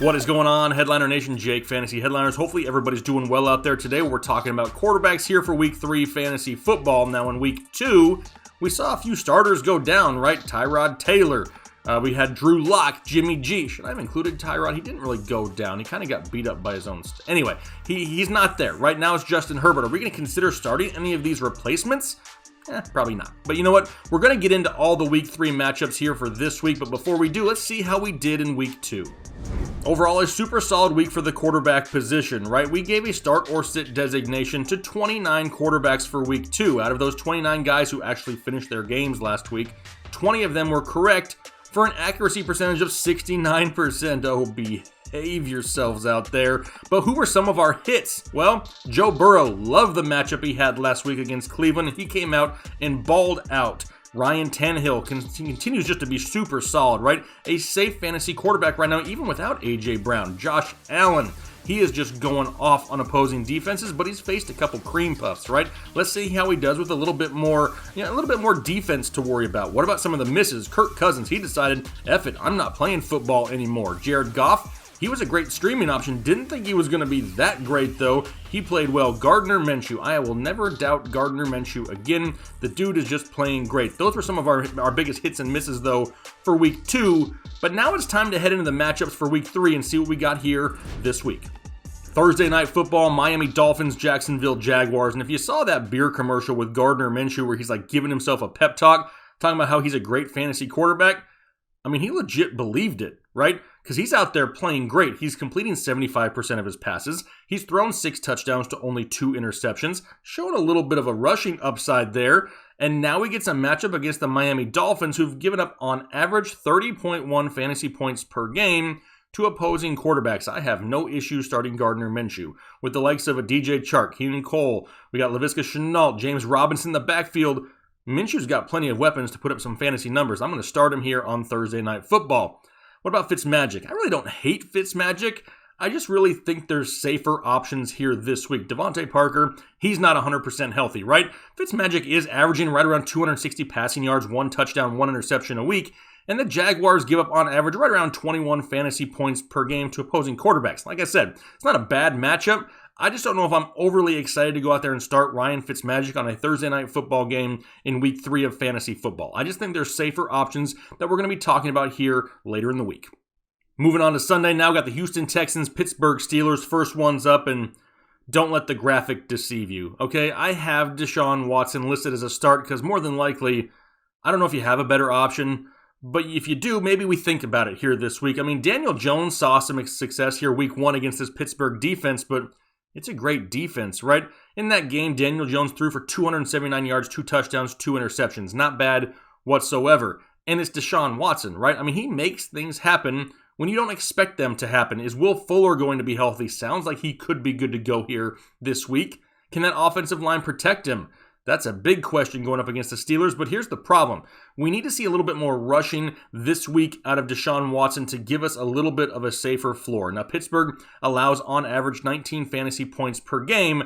What is going on, Headliner Nation? Jake, Fantasy Headliners. Hopefully everybody's doing well out there today. We're talking about quarterbacks here for Week 3 fantasy football. Now in Week 2, we saw a few starters go down, right? Tyrod Taylor. We had Drew Lock, Jimmy G. Should I have included Tyrod? He didn't really go down. He kind of got beat up by his own... Anyway, he's not there. Right now it's Justin Herbert. Are we going to consider starting any of these replacements? Probably not. But you know what? We're going to get into all the Week 3 matchups here for this week. But before we do, let's see how we did in Week 2. Overall, a super solid week for the quarterback position, right? We gave a start or sit designation to 29 quarterbacks for Week 2. Out of those 29 guys who actually finished their games last week, 20 of them were correct for an accuracy percentage of 69%. Oh, behave yourselves out there. But who were some of our hits? Well, Joe Burrow, loved the matchup he had last week against Cleveland. He came out and balled out. Ryan Tannehill continues just to be super solid, right? A safe fantasy quarterback right now, even without A.J. Brown. Josh Allen, he is just going off on opposing defenses, but he's faced a couple cream puffs, right? Let's see how he does with a little bit more defense to worry about. What about some of the misses? Kirk Cousins, he decided, F it, I'm not playing football anymore. Jared Goff, he was a great streaming option. Didn't think he was going to be that great, though. He played well. Gardner Minshew. I will never doubt Gardner Minshew again. The dude is just playing great. Those were some of our biggest hits and misses, though, for Week 2. But now it's time to head into the matchups for Week 3 and see what we got here this week. Thursday Night Football, Miami Dolphins, Jacksonville Jaguars. And if you saw that beer commercial with Gardner Minshew where he's like giving himself a pep talk, talking about how he's a great fantasy quarterback, I mean, he legit believed it, right? Because he's out there playing great. He's completing 75% of his passes. He's thrown 6 touchdowns to only 2 interceptions, showing a little bit of a rushing upside there. And now he gets a matchup against the Miami Dolphins, who've given up on average 30.1 fantasy points per game to opposing quarterbacks. I have no issue starting Gardner Minshew. With the likes of a DJ Chark, Keenan Cole, we got Laviska Shenault, James Robinson in the backfield. Minshew's got plenty of weapons to put up some fantasy numbers. I'm going to start him here on Thursday Night Football. What about Fitzmagic? I really don't hate Fitzmagic. I just really think there's safer options here this week. Devontae Parker, he's not 100% healthy, right? Fitzmagic is averaging right around 260 passing yards, 1 touchdown, 1 interception a week. And the Jaguars give up on average right around 21 fantasy points per game to opposing quarterbacks. Like I said, it's not a bad matchup. I just don't know if I'm overly excited to go out there and start Ryan Fitzmagic on a Thursday Night Football game in Week 3 of fantasy football. I just think there's safer options that we're going to be talking about here later in the week. Moving on to Sunday now, got the Houston Texans, Pittsburgh Steelers, first ones up, and don't let the graphic deceive you, okay? I have Deshaun Watson listed as a start because more than likely, I don't know if you have a better option, but if you do, maybe we think about it here this week. I mean, Daniel Jones saw some success here Week 1 against this Pittsburgh defense, but it's a great defense, right? In that game, Daniel Jones threw for 279 yards, 2 touchdowns, 2 interceptions. Not bad whatsoever. And it's Deshaun Watson, right? I mean, he makes things happen when you don't expect them to happen. Is Will Fuller going to be healthy? Sounds like he could be good to go here this week. Can that offensive line protect him? That's a big question going up against the Steelers, but here's the problem. We need to see a little bit more rushing this week out of Deshaun Watson to give us a little bit of a safer floor. Now, Pittsburgh allows on average 19 fantasy points per game.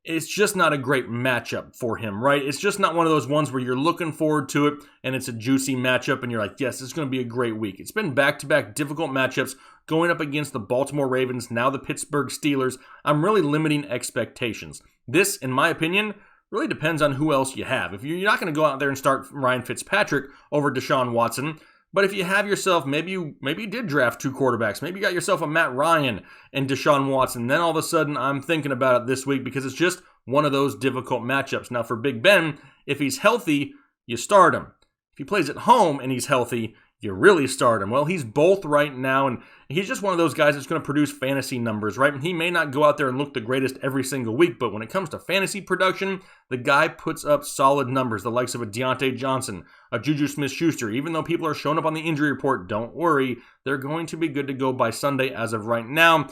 It's just not a great matchup for him, right? It's just not one of those ones where you're looking forward to it and it's a juicy matchup and you're like, yes, it's going to be a great week. It's been back-to-back difficult matchups going up against the Baltimore Ravens, now the Pittsburgh Steelers. I'm really limiting expectations. This, in my opinion, really depends on who else you have. If you're not going to go out there and start Ryan Fitzpatrick over Deshaun Watson, but if you have yourself, maybe you did draft 2 quarterbacks. Maybe you got yourself a Matt Ryan and Deshaun Watson. Then all of a sudden, I'm thinking about it this week because it's just one of those difficult matchups. Now for Big Ben, if he's healthy, you start him. If he plays at home and he's healthy, you really start him. Well, he's both right now, and he's just one of those guys that's going to produce fantasy numbers, right? He may not go out there and look the greatest every single week, but when it comes to fantasy production, the guy puts up solid numbers, the likes of a Deontay Johnson, a Juju Smith-Schuster. Even though people are showing up on the injury report, don't worry. They're going to be good to go by Sunday as of right now.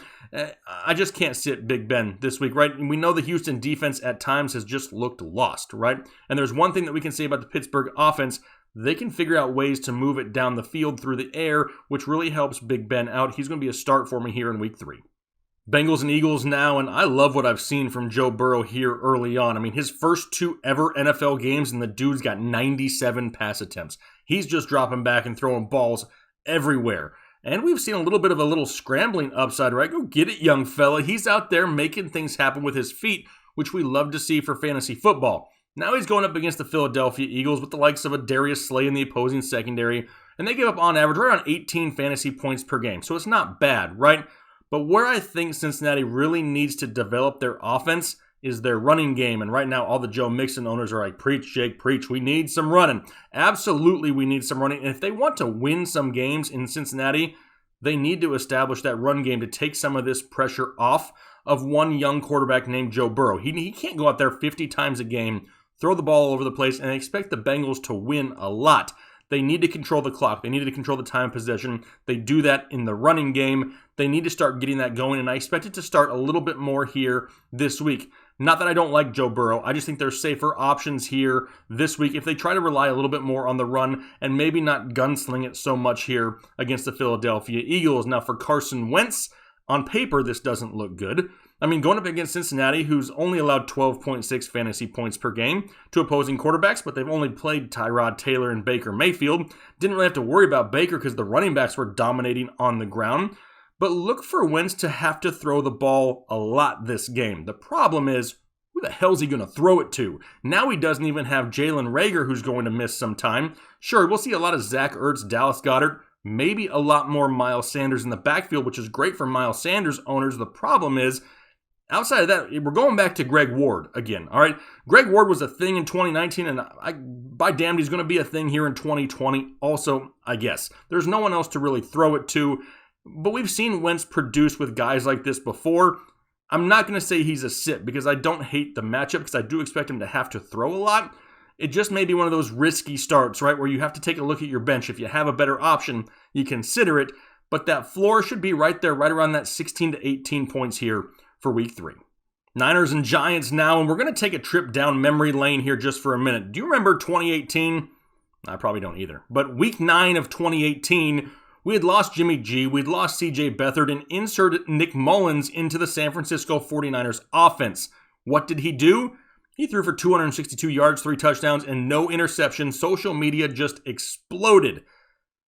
I just can't sit Big Ben this week, right? We know the Houston defense at times has just looked lost, right? And there's one thing that we can say about the Pittsburgh offense. They can figure out ways to move it down the field through the air, which really helps Big Ben out. He's going to be a start for me here in Week 3. Bengals and Eagles now, and I love what I've seen from Joe Burrow here early on. I mean, his first 2 ever NFL games, and the dude's got 97 pass attempts. He's just dropping back and throwing balls everywhere. And we've seen a little bit of a little scrambling upside, right? Go get it, young fella. He's out there making things happen with his feet, which we love to see for fantasy football. Now he's going up against the Philadelphia Eagles with the likes of a Darius Slay in the opposing secondary, and they give up on average right around 18 fantasy points per game. So it's not bad, right? But where I think Cincinnati really needs to develop their offense is their running game. And right now, all the Joe Mixon owners are like, preach, Jake, preach. We need some running. Absolutely, we need some running. And if they want to win some games in Cincinnati, they need to establish that run game to take some of this pressure off of one young quarterback named Joe Burrow. He can't go out there 50 times a game, throw the ball all over the place, and expect the Bengals to win a lot. They need to control the clock. They need to control the time of possession. They do that in the running game. They need to start getting that going, and I expect it to start a little bit more here this week. Not that I don't like Joe Burrow. I just think there's safer options here this week if they try to rely a little bit more on the run and maybe not gunsling it so much here against the Philadelphia Eagles. Now, for Carson Wentz, on paper, this doesn't look good. I mean, going up against Cincinnati, who's only allowed 12.6 fantasy points per game to opposing quarterbacks, but they've only played Tyrod Taylor and Baker Mayfield. Didn't really have to worry about Baker because the running backs were dominating on the ground. But look for Wentz to have to throw the ball a lot this game. The problem is, who the hell's he going to throw it to? Now he doesn't even have Jalen Reagor, who's going to miss some time. Sure, we'll see a lot of Zach Ertz, Dallas Goedert, maybe a lot more Miles Sanders in the backfield, which is great for Miles Sanders owners. The problem is, outside of that, we're going back to Greg Ward again, all right? Greg Ward was a thing in 2019, and by damned, he's going to be a thing here in 2020 also, I guess. There's no one else to really throw it to, but we've seen Wentz produce with guys like this before. I'm not going to say he's a sit because I don't hate the matchup because I do expect him to have to throw a lot. It just may be one of those risky starts, right, where you have to take a look at your bench. If you have a better option, you consider it, but that floor should be right there, right around that 16 to 18 points here for week 3. Niners and Giants now, and we're going to take a trip down memory lane here just for a minute. Do you remember 2018? I probably don't either. But week 9 of 2018, we had lost Jimmy G, we'd lost CJ Beathard, and inserted Nick Mullins into the San Francisco 49ers offense. What did he do? He threw for 262 yards, 3 touchdowns, and no interceptions. Social media just exploded.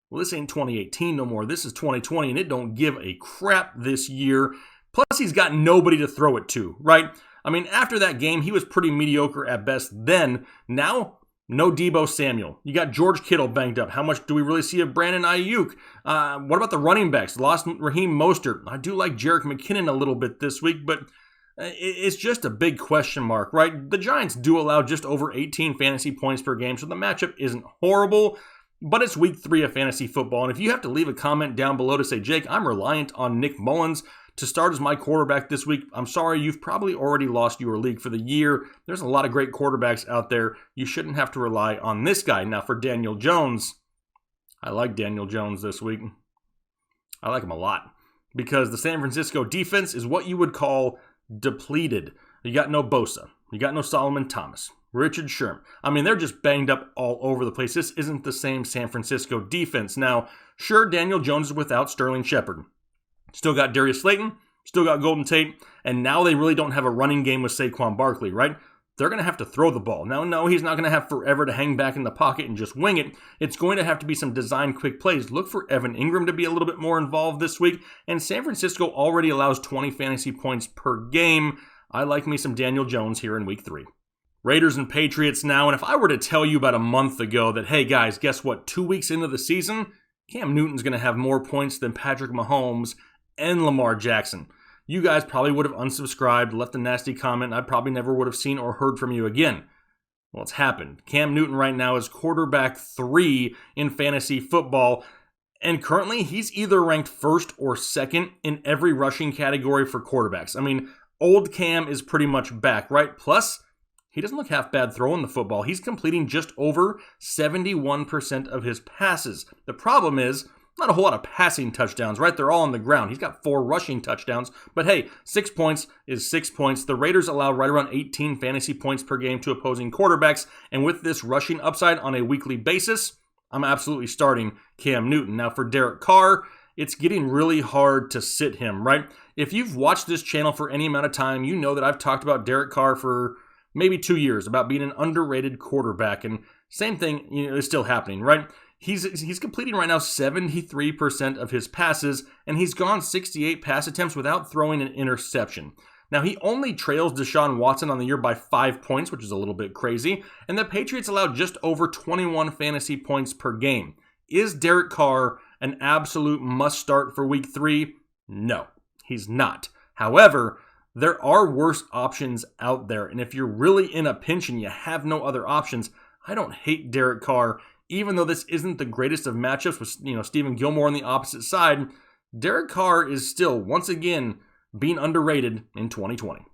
Well, this ain't 2018 no more. This is 2020, and it don't give a crap this year. Plus, he's got nobody to throw it to, right? I mean, after that game, he was pretty mediocre at best then. Now, no Deebo Samuel. You got George Kittle banged up. How much do we really see of Brandon Ayuk? What about the running backs? Lost Raheem Mostert. I do like Jerick McKinnon a little bit this week, but it's just a big question mark, right? The Giants do allow just over 18 fantasy points per game, so the matchup isn't horrible, but it's week 3 of fantasy football. And if you have to leave a comment down below to say, Jake, I'm reliant on Nick Mullins to start as my quarterback this week, I'm sorry, you've probably already lost your league for the year. There's a lot of great quarterbacks out there. You shouldn't have to rely on this guy. Now for Daniel Jones, I like Daniel Jones this week. I like him a lot because the San Francisco defense is what you would call depleted. You got no Bosa. You got no Solomon Thomas. Richard Sherman. I mean, they're just banged up all over the place. This isn't the same San Francisco defense. Now, sure, Daniel Jones is without Sterling Shepard. Still got Darius Slayton, still got Golden Tate, and now they really don't have a running game with Saquon Barkley, right? They're going to have to throw the ball. Now, no, he's not going to have forever to hang back in the pocket and just wing it. It's going to have to be some design quick plays. Look for Evan Ingram to be a little bit more involved this week, and San Francisco already allows 20 fantasy points per game. I like me some Daniel Jones here in week 3. Raiders and Patriots now, and if I were to tell you about a month ago that, hey guys, guess what? 2 weeks into the season, Cam Newton's going to have more points than Patrick Mahomes and Lamar Jackson, you guys probably would have unsubscribed, left a nasty comment, and I probably never would have seen or heard from you again. Well, it's happened. Cam Newton right now is quarterback 3 in fantasy football, and currently he's either ranked 1st or 2nd in every rushing category for quarterbacks. I mean, old Cam is pretty much back, right? Plus, he doesn't look half bad throwing the football. He's completing just over 71% of his passes. The problem is, not a whole lot of passing touchdowns, right? They're all on the ground. He's got 4 rushing touchdowns. But hey, 6 points is 6 points. The Raiders allow right around 18 fantasy points per game to opposing quarterbacks. And with this rushing upside on a weekly basis, I'm absolutely starting Cam Newton. Now for Derek Carr, it's getting really hard to sit him, right? If you've watched this channel for any amount of time, you know that I've talked about Derek Carr for maybe 2 years, about being an underrated quarterback. And same thing is still happening, right? He's completing right now 73% of his passes, and he's gone 68 pass attempts without throwing an interception. Now, he only trails Deshaun Watson on the year by 5 points, which is a little bit crazy, and the Patriots allowed just over 21 fantasy points per game. Is Derek Carr an absolute must-start for Week 3? No, he's not. However, there are worse options out there, and if you're really in a pinch and you have no other options, I don't hate Derek Carr. Even though this isn't the greatest of matchups with Stephen Gilmore on the opposite side, Derek Carr is still, once again, being underrated in 2020.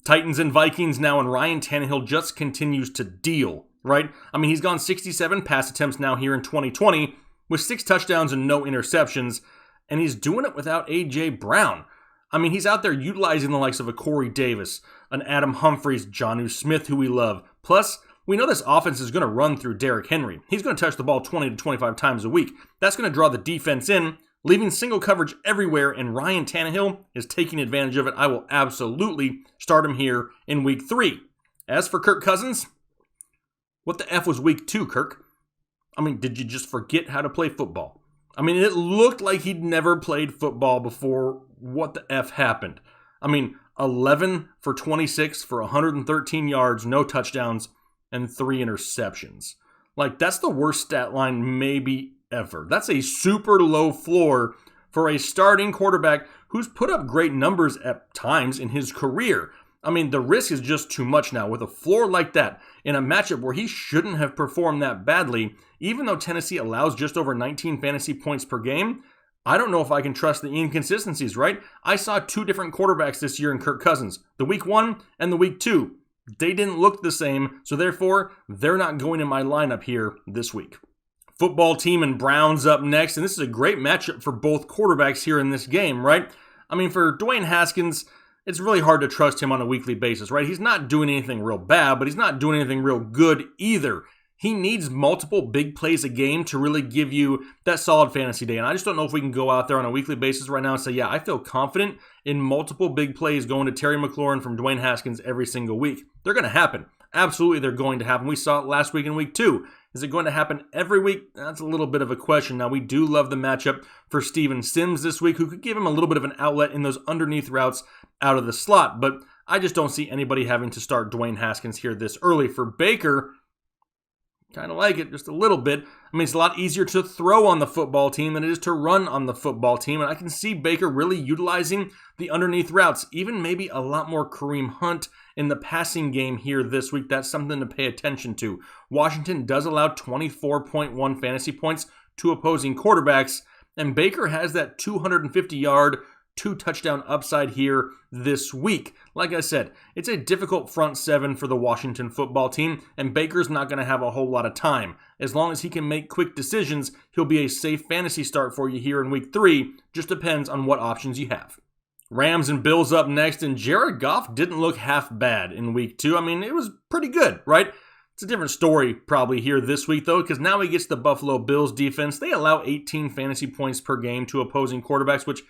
Titans and Vikings now, and Ryan Tannehill just continues to deal, right? I mean, he's gone 67 pass attempts now here in 2020 with 6 touchdowns and no interceptions, and he's doing it without A.J. Brown. I mean, he's out there utilizing the likes of a Corey Davis, an Adam Humphries, Jonnu Smith, who we love. Plus, we know this offense is going to run through Derrick Henry. He's going to touch the ball 20 to 25 times a week. That's going to draw the defense in, leaving single coverage everywhere, and Ryan Tannehill is taking advantage of it. I will absolutely start him here in Week 3. As for Kirk Cousins, what the F was Week 2, Kirk? I mean, did you just forget how to play football? I mean, it looked like he'd never played football before. What the F happened? I mean, 11 for 26 for 113 yards, no touchdowns, and 3 interceptions. Like, that's the worst stat line maybe ever. That's a super low floor for a starting quarterback who's put up great numbers at times in his career. I mean, the risk is just too much now. With a floor like that, in a matchup where he shouldn't have performed that badly, even though Tennessee allows just over 19 fantasy points per game, I don't know if I can trust the inconsistencies, right? I saw 2 different quarterbacks this year in Kirk Cousins, the Week 1 and the Week 2. They didn't look the same, so therefore, they're not going in my lineup here this week. Football team and Browns up next, and this is a great matchup for both quarterbacks here in this game, right? I mean, for Dwayne Haskins, it's really hard to trust him on a weekly basis, right? He's not doing anything real bad, but he's not doing anything real good either. He needs multiple big plays a game to really give you that solid fantasy day. And I just don't know if we can go out there on a weekly basis right now and say, yeah, I feel confident in multiple big plays going to Terry McLaurin from Dwayne Haskins every single week. They're going to happen. Absolutely, they're going to happen. We saw it last week in Week 2. Is it going to happen every week? That's a little bit of a question. Now, we do love the matchup for Steven Sims this week, who could give him a little bit of an outlet in those underneath routes out of the slot. But I just don't see anybody having to start Dwayne Haskins here this early. For Baker, kind of like it just a little bit. I mean, it's a lot easier to throw on the football team than it is to run on the football team. And I can see Baker really utilizing the underneath routes, even maybe a lot more Kareem Hunt in the passing game here this week. That's something to pay attention to. Washington does allow 24.1 fantasy points to opposing quarterbacks, and Baker has that 250-yard, 2-touchdown upside here this week. Like I said, it's a difficult front seven for the Washington football team, and Baker's not going to have a whole lot of time. As long as he can make quick decisions, he'll be a safe fantasy start for you here in Week 3. Just depends on what options you have. Rams and Bills up next, and Jared Goff didn't look half bad in Week 2. I mean, it was pretty good, right? It's a different story probably here this week, though, because now he gets the Buffalo Bills defense. They allow 18 fantasy points per game to opposing quarterbacks, which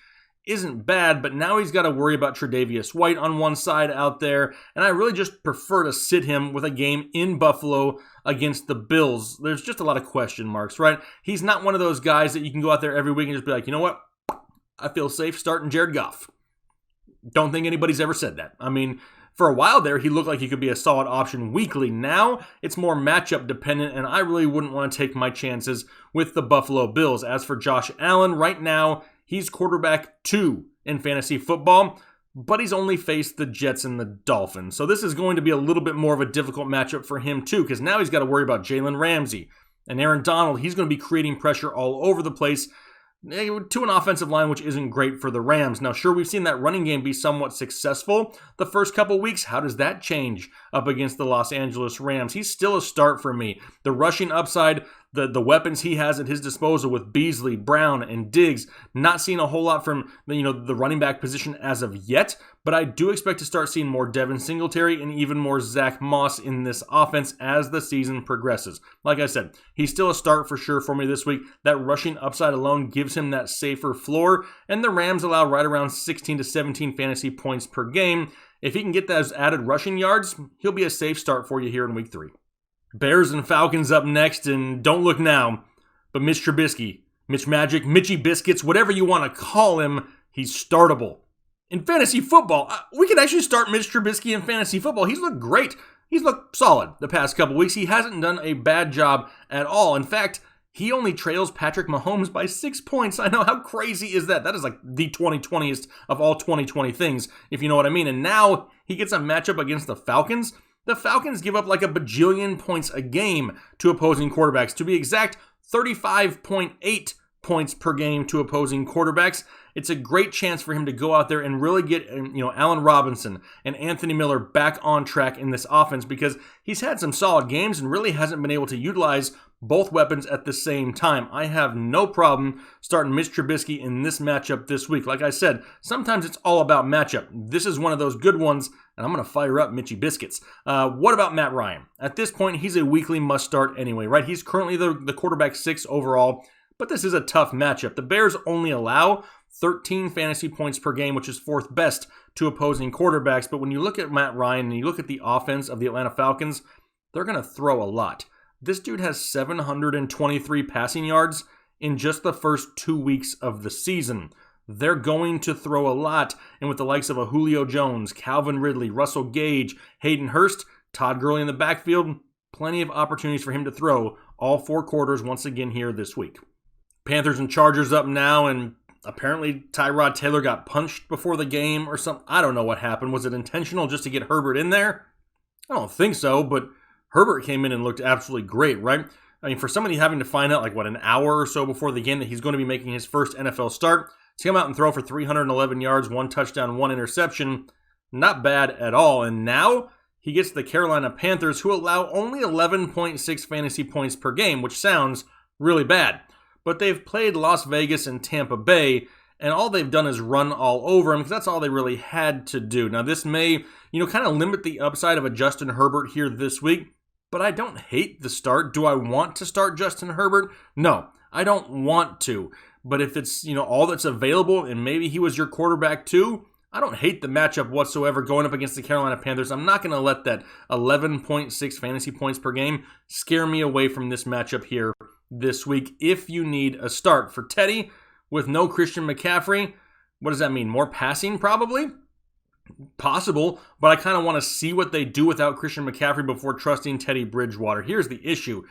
isn't bad, but now he's got to worry about Tre'Davious White on one side out there, and I really just prefer to sit him with a game in Buffalo against the Bills. There's just a lot of question marks, right? He's not one of those guys that you can go out there every week and just be like, you know what? I feel safe starting Jared Goff. Don't think anybody's ever said that. I mean, for a while there, he looked like he could be a solid option weekly. Now, it's more matchup dependent, and I really wouldn't want to take my chances with the Buffalo Bills. As for Josh Allen, right now, he's quarterback 2 in fantasy football, but he's only faced the Jets and the Dolphins. So this is going to be a little bit more of a difficult matchup for him too, because now he's got to worry about Jalen Ramsey and Aaron Donald. He's going to be creating pressure all over the place to an offensive line which isn't great for the Rams. Now, sure, we've seen that running game be somewhat successful the first couple weeks. How does that change up against the Los Angeles Rams? He's still a start for me. The rushing upside, the weapons he has at his disposal with Beasley, Brown, and Diggs, not seeing a whole lot from the running back position as of yet, but I do expect to start seeing more Devin Singletary and even more Zach Moss in this offense as the season progresses. Like I said, he's still a start for sure for me this week. That rushing upside alone gives him that safer floor, and the Rams allow right around 16 to 17 fantasy points per game. If he can get those added rushing yards, he'll be a safe start for you here in Week 3. Bears and Falcons up next, and don't look now, But Mitch Trubisky, Mitch Magic, Mitchy Biscuits, whatever you want to call him, he's startable. In fantasy football, we could actually start Mitch Trubisky in fantasy football. He's looked great. He's looked solid the past couple weeks. He hasn't done a bad job at all. In fact, he only trails Patrick Mahomes by 6 points. I know, how crazy is that? That is like the 2020th of all 2020 things, if you know what I mean. And now he gets a matchup against the Falcons. The Falcons give up like a bajillion points a game to opposing quarterbacks. To be exact, 35.8 points per game to opposing quarterbacks. It's a great chance for him to go out there and really get, Allen Robinson and Anthony Miller back on track in this offense, because he's had some solid games and really hasn't been able to utilize both weapons at the same time. I have no problem starting Mitch Trubisky in this matchup this week. Like I said, sometimes it's all about matchup. This is one of those good ones, and I'm going to fire up Mitchy Biscuits. What about Matt Ryan? At this point, he's a weekly must-start anyway, right? He's currently the quarterback 6 overall, but this is a tough matchup. The Bears only allow 13 fantasy points per game, which is 4th best to opposing quarterbacks. But when you look at Matt Ryan and you look at the offense of the Atlanta Falcons, they're going to throw a lot. This dude has 723 passing yards in just the first 2 weeks of the season. They're going to throw a lot. And with the likes of a Julio Jones, Calvin Ridley, Russell Gage, Hayden Hurst, Todd Gurley in the backfield, plenty of opportunities for him to throw all 4 quarters once again here this week. Panthers and Chargers up now, and apparently Tyrod Taylor got punched before the game or something. I don't know what happened. Was it intentional just to get Herbert in there? I don't think so, but Herbert came in and looked absolutely great, right? I mean, for somebody having to find out an hour or so before the game that he's going to be making his first NFL start, to come out and throw for 311 yards, 1 touchdown, 1 interception, not bad at all. And now he gets the Carolina Panthers, who allow only 11.6 fantasy points per game, which sounds really bad. But they've played Las Vegas and Tampa Bay, and all they've done is run all over them, because that's all they really had to do. Now, this may, kind of limit the upside of a Justin Herbert here this week, but I don't hate the start. Do I want to start Justin Herbert? No, I don't want to. But if it's, all that's available, and maybe he was your quarterback too, I don't hate the matchup whatsoever going up against the Carolina Panthers. I'm not going to let that 11.6 fantasy points per game scare me away from this matchup here this week. If you need a start for Teddy with no Christian McCaffrey, what does that mean? More passing probably? Possible, but I kind of want to see what they do without Christian McCaffrey before trusting Teddy Bridgewater. Here's the issue.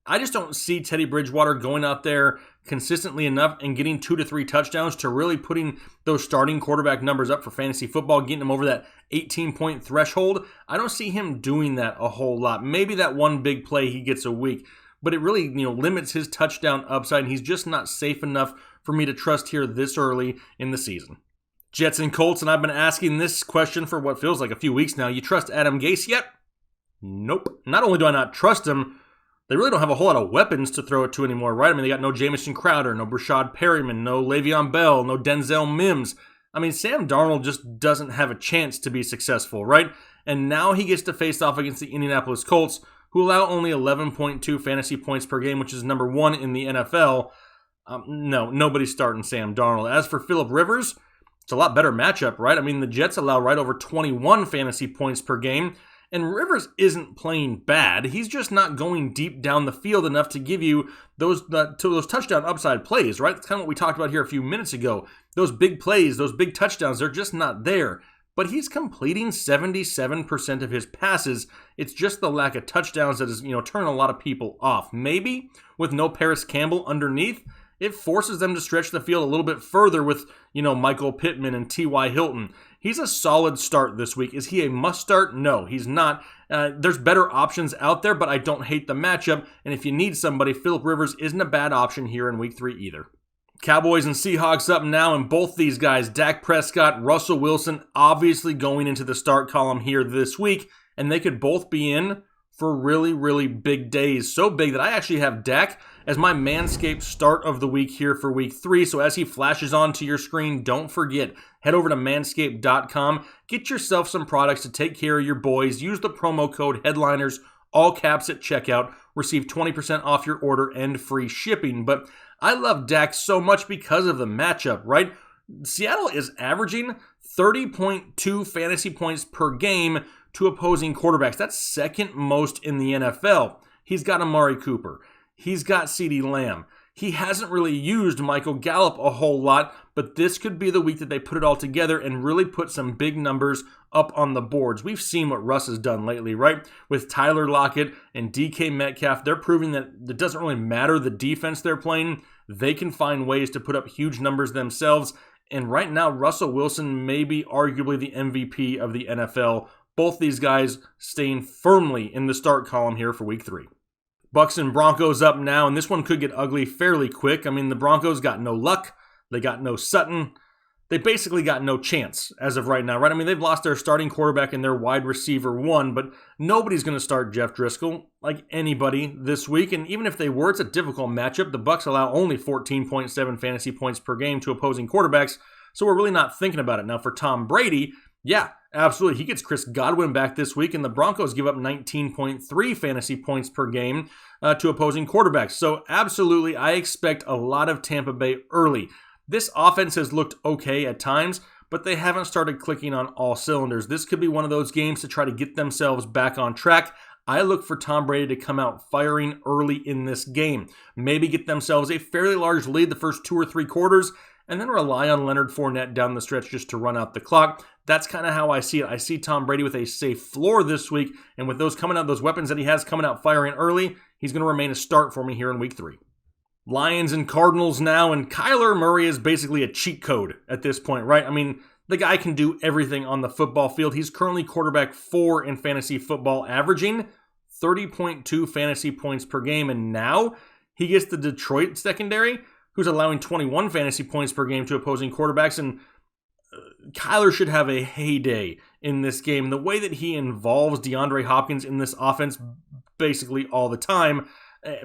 I just don't see Teddy Bridgewater going out there consistently enough and getting 2 to 3 touchdowns to really putting those starting quarterback numbers up for fantasy football, getting him over that 18-point threshold. I don't see him doing that a whole lot. Maybe that one big play he gets a week, but it really, limits his touchdown upside, and he's just not safe enough for me to trust here this early in the season. Jets and Colts, and I've been asking this question for what feels like a few weeks now. You trust Adam Gase yet? Nope. Not only do I not trust him, they really don't have a whole lot of weapons to throw it to anymore, right? I mean, they got no Jamison Crowder, no Brashad Perryman, no Le'Veon Bell, no Denzel Mims. I mean, Sam Darnold just doesn't have a chance to be successful, right? And now he gets to face off against the Indianapolis Colts, who allow only 11.2 fantasy points per game, which is number 1 in the NFL. No, nobody's starting Sam Darnold. As for Phillip Rivers, it's a lot better matchup, right? I mean, the Jets allow right over 21 fantasy points per game, and Rivers isn't playing bad. He's just not going deep down the field enough to give you those touchdown upside plays, right? That's kind of what we talked about here a few minutes ago. Those big plays, those big touchdowns, they're just not there. But he's completing 77% of his passes. It's just the lack of touchdowns that is, turning a lot of people off. Maybe with no Paris Campbell underneath, it forces them to stretch the field a little bit further with, Michael Pittman and T.Y. Hilton. He's a solid start this week. Is he a must start? No, he's not. There's better options out there, but I don't hate the matchup. And if you need somebody, Phillip Rivers isn't a bad option here in week 3 either. Cowboys and Seahawks up now, and both these guys, Dak Prescott, Russell Wilson, obviously going into the start column here this week, and they could both be in for really, really big days. So big that I actually have Dak as my Manscaped start of the week here for week 3. So as he flashes onto your screen, don't forget, head over to manscaped.com. Get yourself some products to take care of your boys. Use the promo code HEADLINERS, all caps at checkout. Receive 20% off your order and free shipping. But I love Dak so much because of the matchup, right? Seattle is averaging 30.2 fantasy points per game to opposing quarterbacks. That's second most in the NFL. He's got Amari Cooper. He's got CeeDee Lamb. he hasn't really used Michael Gallup a whole lot, but this could be the week that they put it all together and really put some big numbers up on the boards. We've seen what Russ has done lately, right? With Tyler Lockett and DK Metcalf, they're proving that it doesn't really matter the defense they're playing. They can find ways to put up huge numbers themselves. And right now, Russell Wilson may be arguably the MVP of the NFL. Both these guys staying firmly in the start column here for week 3. Bucs and Broncos up now, and this one could get ugly fairly quick. I mean, the Broncos got no luck. They got no Sutton. They basically got no chance as of right now, right? I mean, they've lost their starting quarterback and their wide receiver 1, but nobody's going to start Jeff Driscoll like anybody this week. And even if they were, it's a difficult matchup. The Bucs allow only 14.7 fantasy points per game to opposing quarterbacks, so we're really not thinking about it. Now, for Tom Brady, yeah, absolutely. He gets Chris Godwin back this week, and the Broncos give up 19.3 fantasy points per game to opposing quarterbacks. So absolutely, I expect a lot of Tampa Bay early. This offense has looked okay at times, but they haven't started clicking on all cylinders. This could be one of those games to try to get themselves back on track. I look for Tom Brady to come out firing early in this game. Maybe get themselves a fairly large lead the first 2 or 3 quarters, and then rely on Leonard Fournette down the stretch just to run out the clock. That's kind of how I see it. I see Tom Brady with a safe floor this week, and with those coming out, those weapons that he has coming out firing early, he's going to remain a start for me here in week 3. Lions and Cardinals now, and Kyler Murray is basically a cheat code at this point, right? I mean, the guy can do everything on the football field. He's currently quarterback 4 in fantasy football, averaging 30.2 fantasy points per game, and now he gets the Detroit secondary, who's allowing 21 fantasy points per game to opposing quarterbacks, and Kyler should have a heyday in this game. The way that he involves DeAndre Hopkins in this offense basically all the time,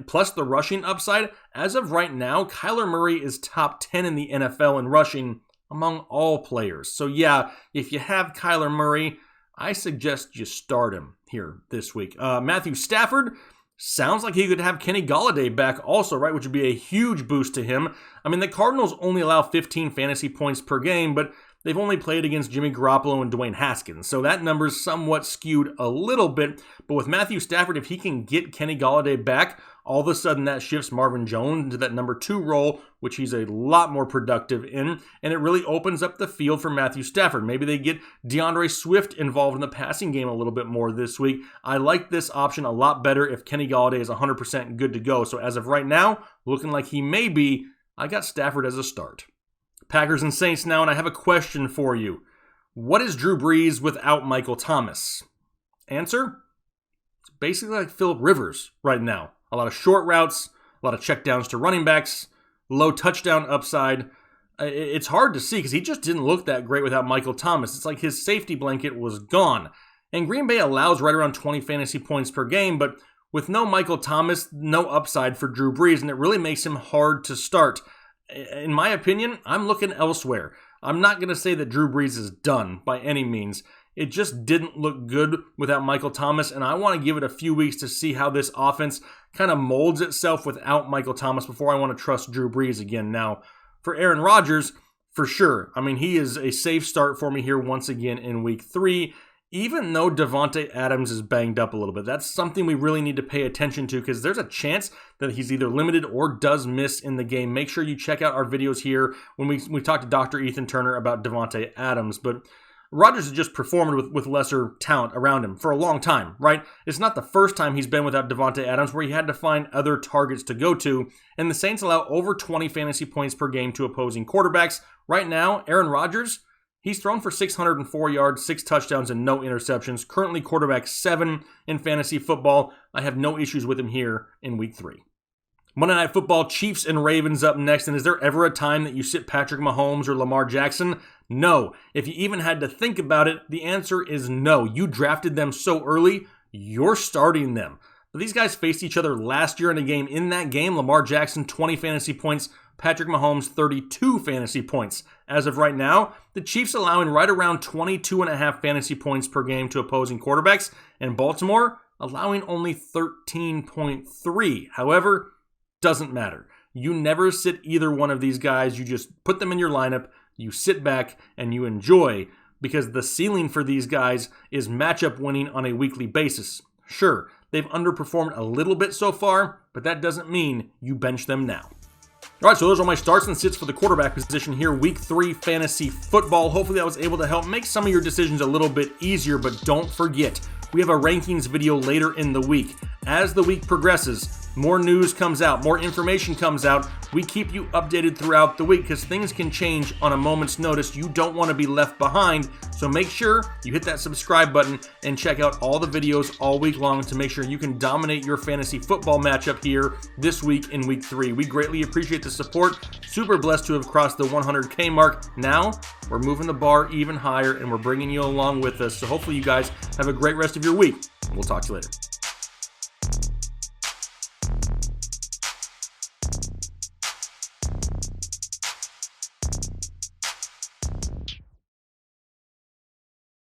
plus the rushing upside, as of right now, Kyler Murray is top 10 in the NFL in rushing among all players. So yeah, if you have Kyler Murray, I suggest you start him here this week. Matthew Stafford sounds like he could have Kenny Golladay back also, right, which would be a huge boost to him. I mean, the Cardinals only allow 15 fantasy points per game, but they've only played against Jimmy Garoppolo and Dwayne Haskins, so that number's somewhat skewed a little bit. But with Matthew Stafford, if he can get Kenny Golladay back, all of a sudden that shifts Marvin Jones into that number 2 role, which he's a lot more productive in, and it really opens up the field for Matthew Stafford. Maybe they get DeAndre Swift involved in the passing game a little bit more this week. I like this option a lot better if Kenny Golladay is 100% good to go. So as of right now, looking like he may be, I got Stafford as a start. Packers and Saints now, and I have a question for you. What is Drew Brees without Michael Thomas? Answer? It's basically like Phillip Rivers right now. A lot of short routes, a lot of checkdowns to running backs, low touchdown upside. It's hard to see because he just didn't look that great without Michael Thomas. It's like his safety blanket was gone. And Green Bay allows right around 20 fantasy points per game, but with no Michael Thomas, no upside for Drew Brees, and it really makes him hard to start. In my opinion, I'm looking elsewhere. I'm not going to say that Drew Brees is done by any means. It just didn't look good without Michael Thomas, and I want to give it a few weeks to see how this offense kind of molds itself without Michael Thomas before I want to trust Drew Brees again. Now, for Aaron Rodgers, for sure. I mean, he is a safe start for me here once again in week 3, even though Davante Adams is banged up a little bit. That's something we really need to pay attention to because there's a chance that he's either limited or does miss in the game. Make sure you check out our videos here when we talk to Dr. Ethan Turner about Davante Adams. But Rodgers has just performed with lesser talent around him for a long time, right? It's not the first time he's been without Davante Adams where he had to find other targets to go to, and the Saints allow over 20 fantasy points per game to opposing quarterbacks. Right now, Aaron Rodgers, he's thrown for 604 yards, 6 touchdowns, and no interceptions. Currently quarterback 7 in fantasy football. I have no issues with him here in week 3. Monday Night Football, Chiefs and Ravens up next. And is there ever a time that you sit Patrick Mahomes or Lamar Jackson? No. If you even had to think about it, the answer is no. You drafted them so early, you're starting them. But these guys faced each other last year in a game. In that game, Lamar Jackson, 20 fantasy points. Patrick Mahomes, 32 fantasy points. As of right now, the Chiefs allowing right around 22.5 fantasy points per game to opposing quarterbacks, and Baltimore allowing only 13.3. However, doesn't matter. You never sit either one of these guys. You just put them in your lineup, you sit back, and you enjoy, because the ceiling for these guys is matchup winning on a weekly basis. Sure, they've underperformed a little bit so far, but that doesn't mean you bench them now. All right, so those are my starts and sits for the quarterback position here, Week 3 fantasy football. Hopefully that was able to help make some of your decisions a little bit easier, but don't forget, we have a rankings video later in the week. As the week progresses, more news comes out, more information comes out. We keep you updated throughout the week because things can change on a moment's notice. You don't want to be left behind, so make sure you hit that subscribe button and check out all the videos all week long to make sure you can dominate your fantasy football matchup here this week in Week 3. We greatly appreciate the support. Super blessed to have crossed the 100K mark. Now, we're moving the bar even higher and we're bringing you along with us. So hopefully you guys have a great rest of your week. We'll talk to you later.